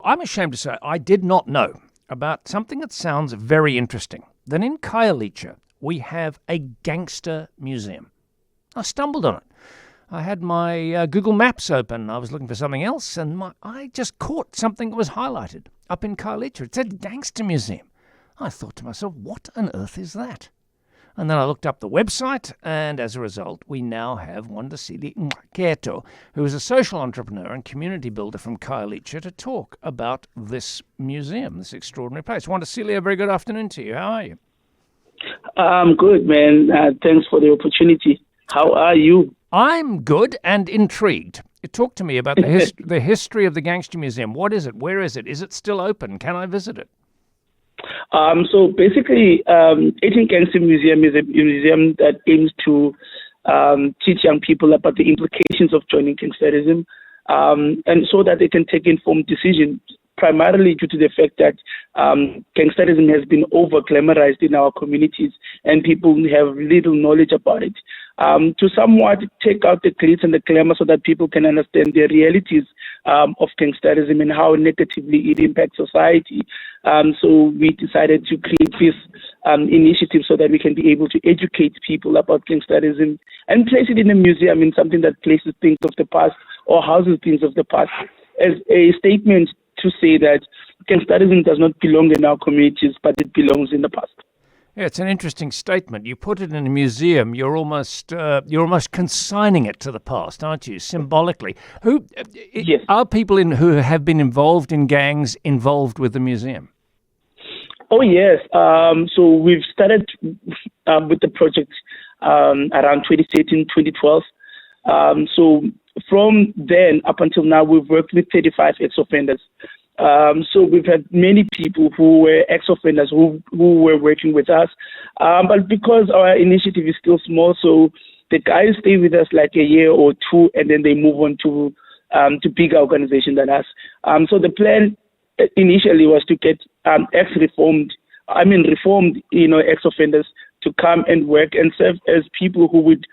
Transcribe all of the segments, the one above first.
I'm ashamed to say I did not know about something that sounds very interesting. That in Khayelitsha, we have a Gangster Museum. I stumbled on it. I had my Google Maps open. I was looking for something else, and I just caught something that was highlighted up in Khayelitsha. It said Gangster Museum. I thought to myself, what on earth is that? And then I looked up the website, and as a result, we now have Wandisile Nqeketho, who is a social entrepreneur and community builder from Khayelitsha, to talk about this museum, this extraordinary place. Wandisile, a very good afternoon to you. How are you? I'm good, man. Thanks for the opportunity. How are you? I'm good and intrigued. Talk to me about the history of the Gangster Museum. What is it? Where is it? Is it still open? Can I visit it? So basically, 18 Gangster Museum is a museum that aims to teach young people about the implications of joining gangsterism, and so that they can take informed decisions, primarily due to the fact that gangsterism has been over-glamorized in our communities and people have little knowledge about it. To somewhat take out the glitz and the glamour so that people can understand the realities of gangsterism and how negatively it impacts society. So we decided to create this initiative so that we can be able to educate people about gangsterism and place it in a museum, in something that places things of the past or houses things of the past, as a statement to say that gangsterism does not belong in our communities, but it belongs in the past. Yeah, it's an interesting statement. You put it in a museum, you're almost consigning it to the past, aren't you? Symbolically, Yes. Are people who have been involved in gangs involved with the museum? Oh yes. So we've started with the project around 2013, 2012. So from then up until now, we've worked with 35 ex-offenders. So we've had many people who were ex-offenders who were working with us. But because our initiative is still small, so the guys stay with us like a year or two, and then they move on to bigger organizations than us. So the plan initially was to get reformed, ex-offenders to come and work and serve as people who would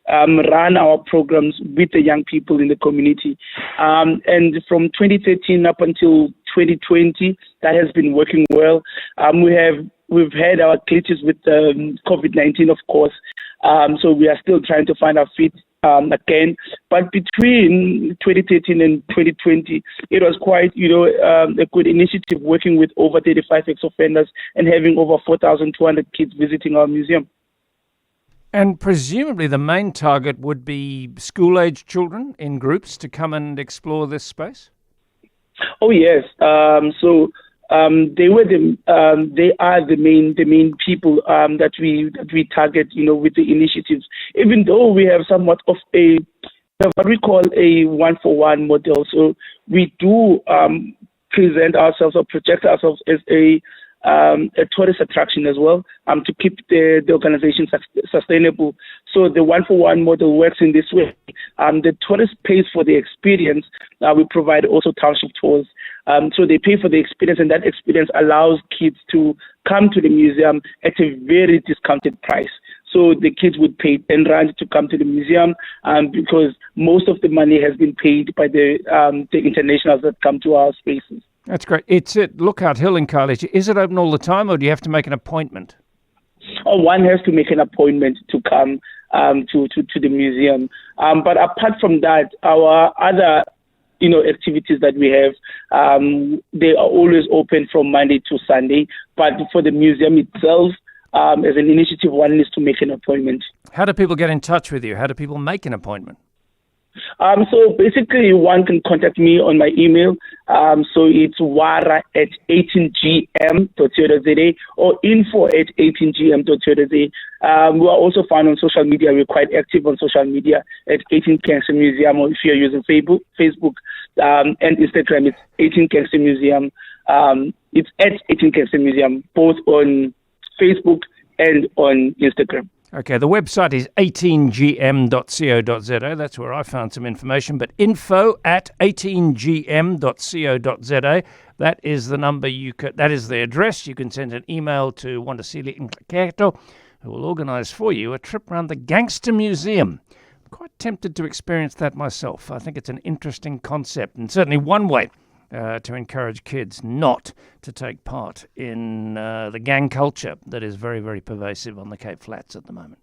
run our programs with the young people in the community. And from 2013 up until 2020, that has been working well. We've had our glitches with COVID-19, of course. So we are still trying to find our feet again. But between 2013 and 2020, it was quite, a good initiative, working with over 35 ex-offenders and having over 4,200 kids visiting our museum. And presumably the main target would be school-age children in groups to come and explore this space? Oh yes. They are the main people that we target, with the initiatives. Even though we have somewhat of what we call a one-for-one model, so we do present ourselves or project ourselves as a tourist attraction as well, to keep the organization sustainable. So the one-for-one model works in this way. The tourist pays for the experience. We provide also township tours. So they pay for the experience, and that experience allows kids to come to the museum at a very discounted price. So the kids would pay 10 rand to come to the museum, because most of the money has been paid by the internationals that come to our spaces. That's great. It's at Lookout Hill in Khayelitsha. Is it open all the time, or do you have to make an appointment? Oh, one has to make an appointment to come to the museum. But apart from that, our other activities that we have, they are always open from Monday to Sunday. But for the museum itself, as an initiative, one needs to make an appointment. How do people get in touch with you? How do people make an appointment? So basically, one can contact me on my email. So it's wara@18gm.co.za or info@18gm.co.za. We are also found on social media. We're quite active on social media at 18 Gangster Museum, or if you're using Facebook and Instagram, it's 18 Gangster Museum. It's at 18 Gangster Museum, both on Facebook and on Instagram. Okay, the website is 18gm.co.za. That's where I found some information. But info@18gm.co.za. That is the number that is the address. You can send an email to Wandisile Nqeketho, who will organise for you a trip around the Gangster Museum. I'm quite tempted to experience that myself. I think it's an interesting concept, and certainly one way to encourage kids not to take part in the gang culture that is very, very pervasive on the Cape Flats at the moment.